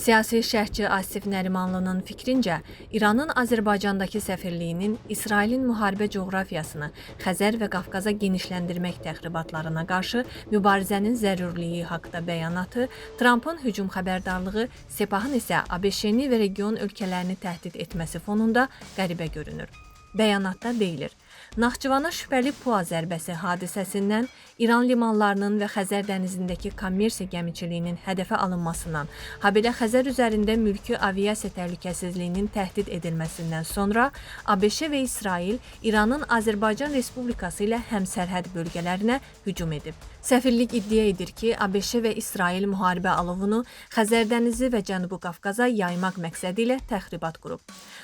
Siyasi şərhçi Asif Nərimanlının fikrincə, İranın Azərbaycandakı səfirliyinin İsrailin müharibə coğrafiyasını Xəzər və Qafqaza genişləndirmək təxribatlarına qarşı mübarizənin zəruriliyi haqqında bəyanatı, Trumpın hücum xəbərdarlığı, Sepahın isə ABŞ-ni və region ölkələrini təhdid etməsi fonunda qəribə görünür. Bəyanatda deyilir, Naxçıvana şübhəli PUA zərbəsi hadisəsindən, İran limanlarının və Xəzər dənizindəki kommersiya gəmiçiliyinin hədəfə alınmasından, habelə Xəzər üzərində mülki aviasiya təhlükəsizliyinin təhdid edilməsindən sonra ABŞ və İsrail İranın Azərbaycan Respublikası ilə həmsərhəd bölgələrinə hücum edib. Səfirlik iddia edir ki, ABŞ və İsrail müharibə alovunu Xəzər dənizi və Cənubi Qafqaza yaymaq məqsədi ilə təxribat qurub.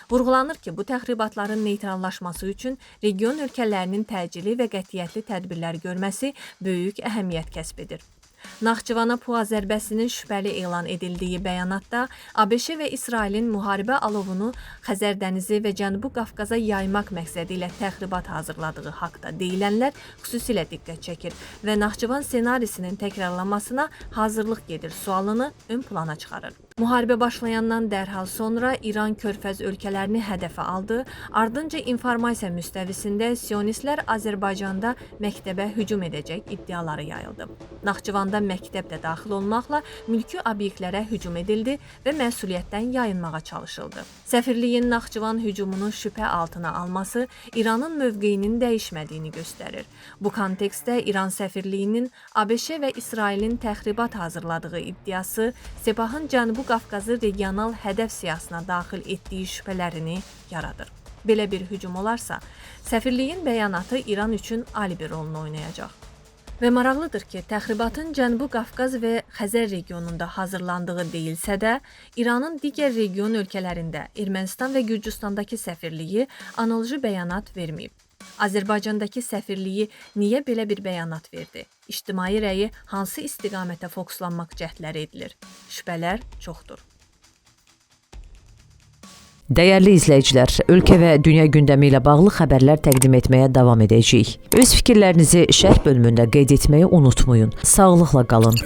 Vurğulanır ki, bu təxribatların neytrallaşması üçün region ölkələrinin təcili və qətiyyətli tədbirlər görməsi böyük əhəmiyyət kəsb edir. Naxçıvana PUA zərbəsinin şübhəli elan edildiyi bəyanatda ABŞ və İsrailin müharibə alovunu Xəzər dənizi və Cənubi Qafqaza yaymaq məqsədi ilə təxribat hazırladığı haqqda deyilənlər xüsusilə diqqət çəkir və Naxçıvan ssenarisinin təkrarlanmasına hazırlıq gedir sualını ön plana çıxarır. Müharibə başlayandan dərhal sonra İran Körfəz ölkələrini hədəfə aldı, ardınca informasiya müstəvisində sionistlər Azərbaycanda məktəbə hücum edəcək iddiaları yayıldı. Naxçıvanda məktəb də daxil olmaqla mülki obyektlərə hücum edildi və məsuliyyətdən yayınmağa çalışıldı. Səfirliyin Naxçıvan hücumunu şübhə altına alması İranın mövqeyinin dəyişmədiyini göstərir. Bu kontekstdə İran səfirliyinin ABŞ və İsrailin təxribat hazırladığı iddiası Sepahın Cənubi Qafqazı regional hədəf siyahısına daxil etdiyi şübhələrini yaradır. Belə bir hücum olarsa, səfirliyin bəyanatı İran üçün alibi rolunu oynayacaq. Və maraqlıdır ki, təxribatın Cənubi Qafqaz və Xəzər regionunda hazırlandığı deyilsə də, İranın digər region ölkələrində Ermənistan və Gürcüstandakı səfirliyi analoji bəyanat verməyib. Azərbaycandakı səfirliyi niyə belə bir bəyanat verdi? İctimai rəyi hansı istiqamətə fokuslanmaq cəhdləri edilir? Şübhələr çoxdur. Dəyərli izləyicilər, ölkə və dünya gündəmi ilə bağlı xəbərlər təqdim etməyə davam edəcəyik. Öz fikirlərinizi şərh bölümündə qeyd etməyi unutmayın. Sağlıqla qalın.